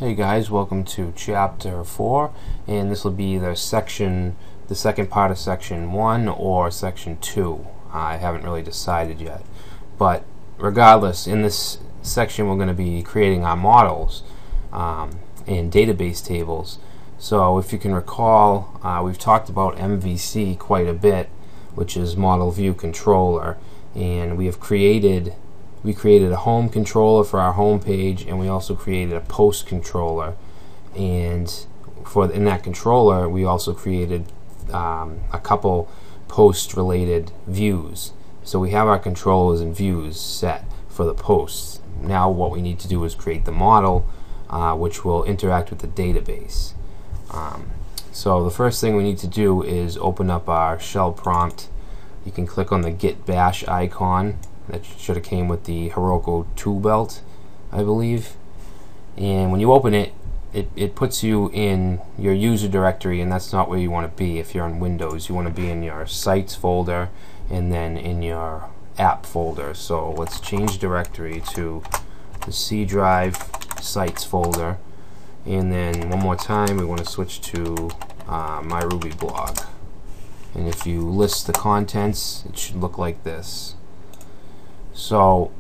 Hey guys, welcome to chapter 4, and this will be the second part of section 1 or section 2. I haven't really decided yet, but regardless, in this section we're going to be creating our models and database tables. So if you can recall, we've talked about MVC quite a bit, which is Model View Controller, and we created a home controller for our home page, and we also created a post controller, and in that controller we also created a couple post related views. So we have our controllers and views set for the posts. Now what we need to do is create the model which will interact with the database. So the first thing we need to do is open up our shell prompt. You can click on the git bash icon. That should have came with the Heroku tool belt, I believe. And when you open it, it puts you in your user directory, and that's not where you want to be. If you're on Windows, you want to be in your sites folder and then in your app folder. So let's change directory to the C drive sites folder, and then one more time we want to switch to my Ruby blog. And if you list the contents, it should look like this. So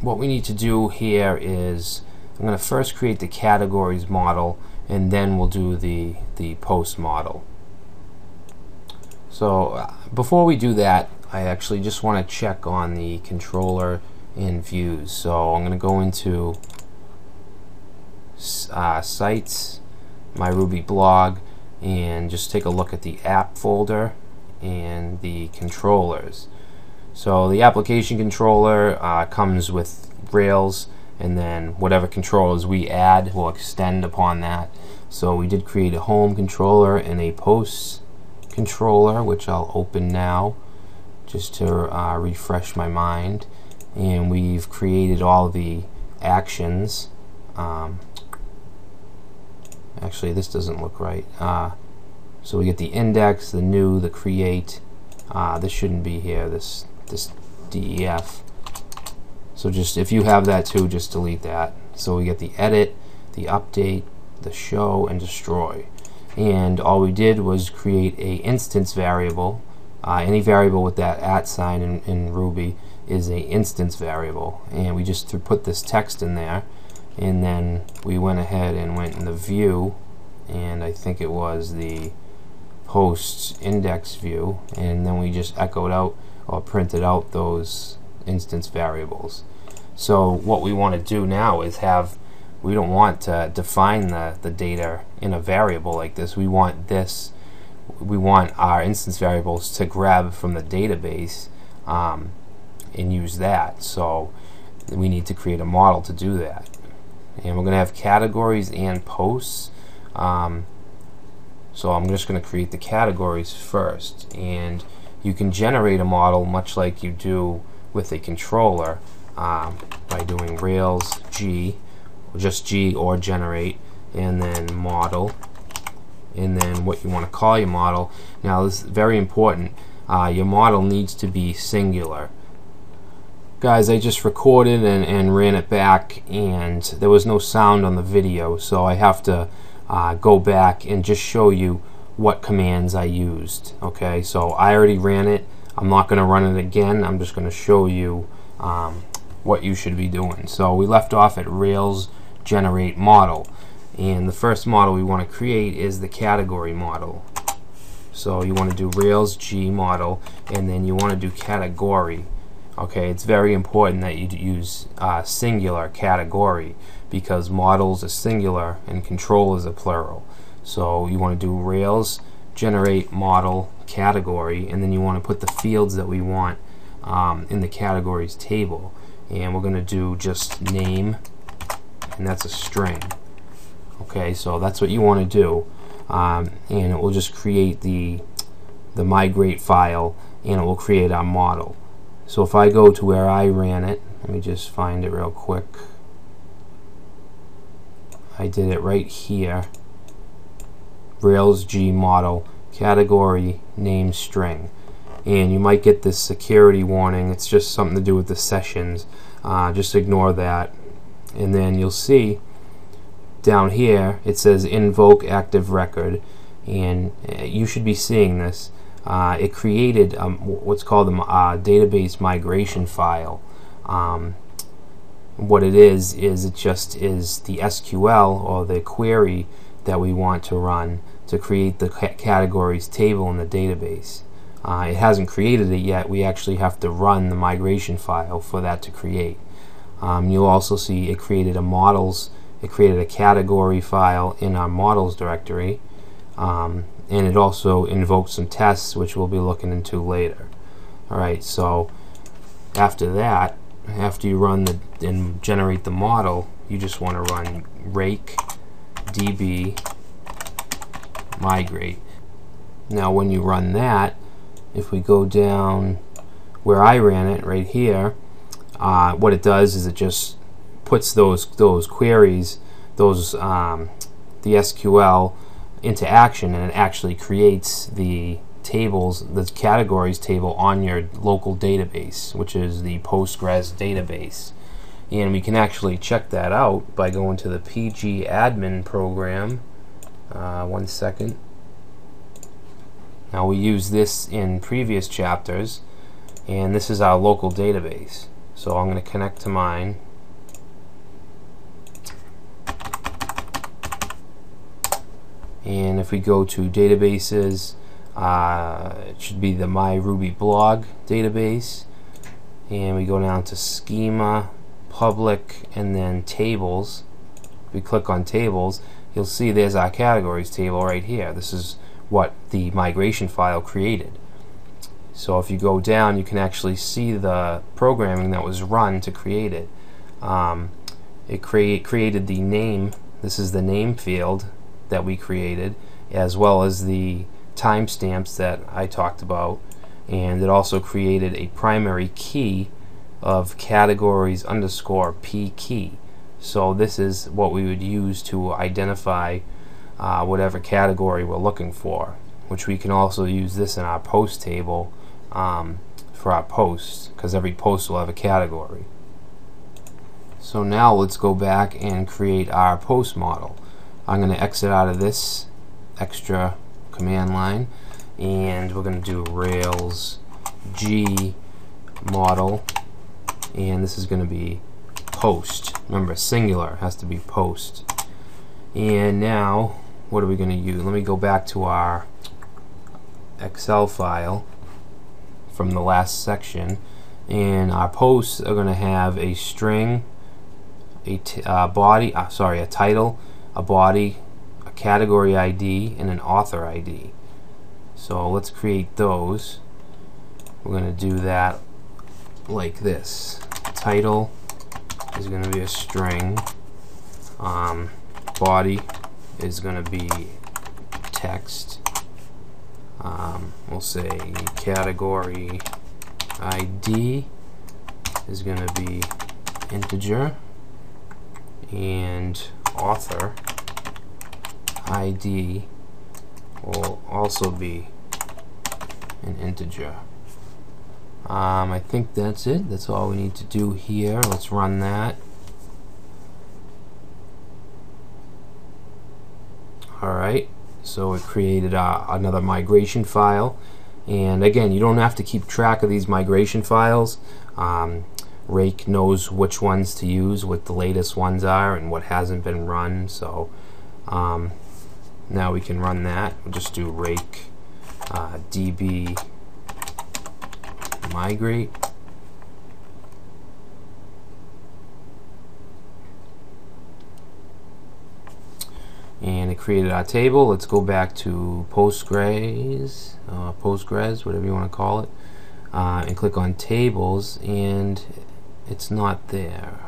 what we need to do here is I'm going to first create the categories model, and then we'll do the post model. So before we do that, I actually just want to check on the controller and views. So I'm going to go into sites, my Ruby blog, and just take a look at the app folder and the controllers. So the application controller comes with Rails, and then whatever controllers we add will extend upon that. So we did create a home controller and a post controller, which I'll open now just to refresh my mind. And we've created all the actions. Actually, this doesn't look right. So we get the index, the new, the create. This shouldn't be here, this DEF. So just, if you have that too, just delete that. So we get the edit, the update, the show, and destroy. And all we did was create a instance variable. Any variable with that @ sign in Ruby is a instance variable, and we just put this text in there, and then we went ahead and went in the view, and I think it was the post index view, and then we just echoed out or printed out those instance variables. So what we want to do now is we don't want to define the data in a variable like this. We want our instance variables to grab from the database and use that. So we need to create a model to do that. And we're going to have categories and posts. So I'm just going to create the categories first, and you can generate a model much like you do with a controller by doing Rails G, just G or generate, and then model, and then what you want to call your model. Now this is very important. Your model needs to be singular. Guys, I just recorded and ran it back, and there was no sound on the video, so I have to go back and just show you what commands I used. Okay, so I already ran it. I'm not going to run it again. I'm just going to show you what you should be doing. So we left off at Rails generate model, and the first model we want to create is the category model. So you want to do Rails G model, and then you want to do category. Okay, it's very important that you use singular category, because models are singular and controllers are plural. So you want to do Rails generate model category, and then you want to put the fields that we want in the categories table, and we're going to do just name, and that's a string. Okay, so that's what you want to do, and it will just create the migrate file, and it will create our model. So if I go to where I ran it, let me just find it real quick. I did it right here. Rails G model, category, name, string. And you might get this security warning. It's just something to do with the sessions. Just ignore that. And then you'll see down here it says invoke active record, and you should be seeing this. It created what's called a database migration file. What it is it just is the SQL or the query that we want to run to create the categories table in the database. It hasn't created it yet. We actually have to run the migration file for that to create. You'll also see it created a category file in our models directory, and it also invoked some tests, which we'll be looking into later. Alright, so after that, after you run and generate the model, you just want to run rake db migrate. Now when you run that, if we go down where I ran it right here, what it does is it just puts those queries, the SQL into action, and it actually creates the tables, the categories table on your local database, which is the Postgres database. And we can actually check that out by going to the pgadmin program. One second. Now we use this in previous chapters, and this is our local database. So I'm going to connect to mine. And if we go to databases, it should be the MyRubyBlog database, and we go down to schema, public, and then tables. If we click on tables, you'll see there's our categories table right here. This is what the migration file created. So if you go down, you can actually see the programming that was run to create it. It created the name. This is the name field that we created, as well as the timestamps that I talked about, and it also created a primary key of categories underscore p key. So this is what we would use to identify whatever category we're looking for, which we can also use this in our post table for our posts, because every post will have a category. So now let's go back and create our post model. I'm going to exit out of this extra command line, and we're going to do Rails G model, and this is going to be post. Remember, singular has to be post. And now what are we going to use? Let me go back to our Excel file from the last section, and our posts are going to have a string, a title, a body, a category ID, and an author ID. So let's create those. We're going to do that like this. Title is going to be a string, body is going to be text, we'll say category ID is going to be integer, and author ID will also be an integer. I think that's it. That's all we need to do here. Let's run that. Alright, so it created another migration file, and again, you don't have to keep track of these migration files. Rake knows which ones to use, what the latest ones are, and what hasn't been run. So now we can run that. We'll just do rake db migrate, and it created our table. Let's go back to Postgres, whatever you want to call it, and click on tables, and it's not there.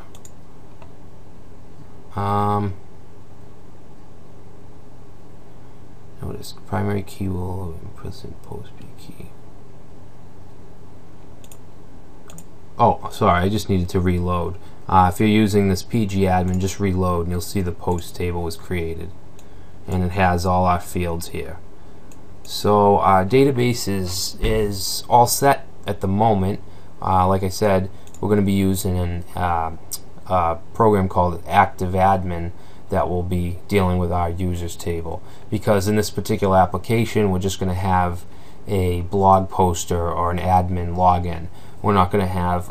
Notice primary key will implicit post B key. Oh, sorry, I just needed to reload. If you're using this pgadmin, just reload and you'll see the post table was created, and it has all our fields here. So our database is all set at the moment. Like I said, we're going to be using a program called ActiveAdmin that will be dealing with our users table, because in this particular application we're just going to have a blog poster or an admin login. We're not going to have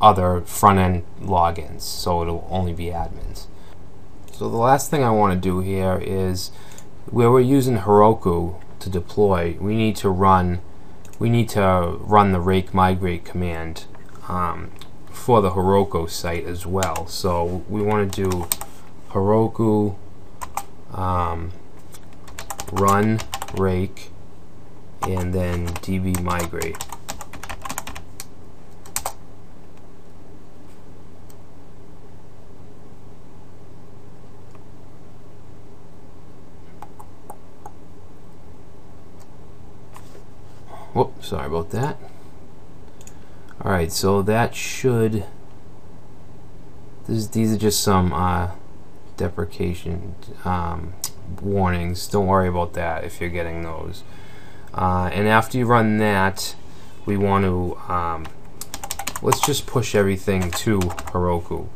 other front-end logins, so it'll only be admins. So the last thing I want to do here is, where we're using Heroku to deploy, we need to run the rake migrate command for the Heroku site as well. So we want to do Heroku run rake and then db migrate. Whoops, sorry about that. Alright, so that should, these are just some deprecation warnings. Don't worry about that if you're getting those. And after you run that, we want to let's just push everything to Heroku,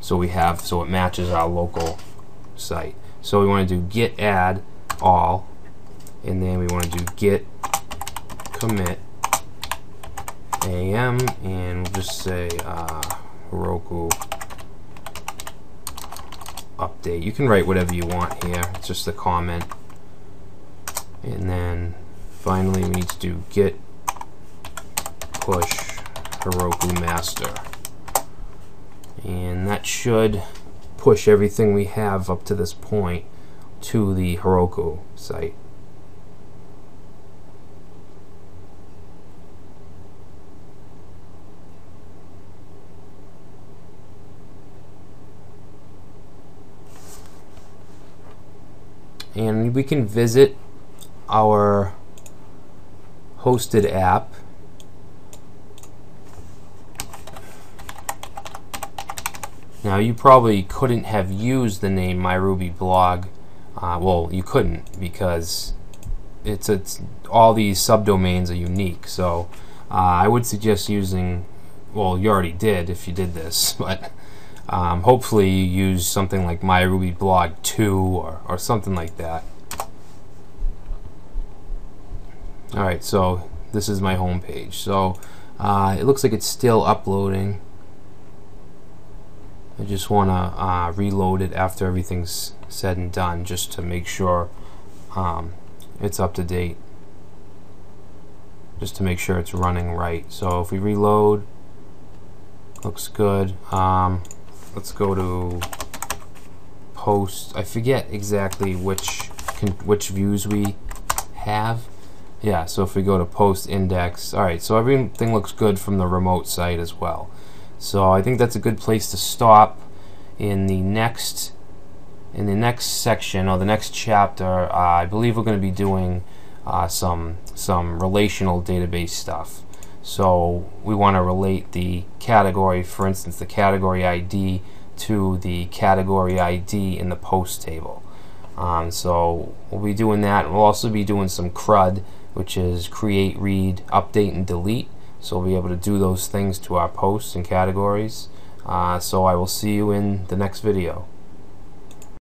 so it matches our local site. So we want to do git add all, and then we want to do git commit am, and we'll just say Heroku update. You can write whatever you want here, it's just a comment. And then finally we need to do git push Heroku master, and that should push everything we have up to this point to the Heroku site. And we can visit our hosted app. Now you probably couldn't have used the name MyRubyBlog. Well, you couldn't, because it's all these subdomains are unique. So I would suggest using, well, you already did if you did this, but hopefully you use something like MyRubyBlog 2 or something like that. Alright, so this is my home page. So it looks like it's still uploading. I just want to reload it after everything's said and done, just to make sure it's up to date, just to make sure it's running right. So if we reload, looks good. Let's go to post. I forget exactly which views we have. Yeah, so if we go to post index, alright, so everything looks good from the remote site as well. So I think that's a good place to stop. In the next section, or the next chapter, I believe we're going to be doing some relational database stuff. So we want to relate the category, for instance the category ID, to the category ID in the post table. So we'll be doing that. We'll also be doing some CRUD, which is create, read, update, and delete. So we'll be able to do those things to our posts and categories. So I will see you in the next video.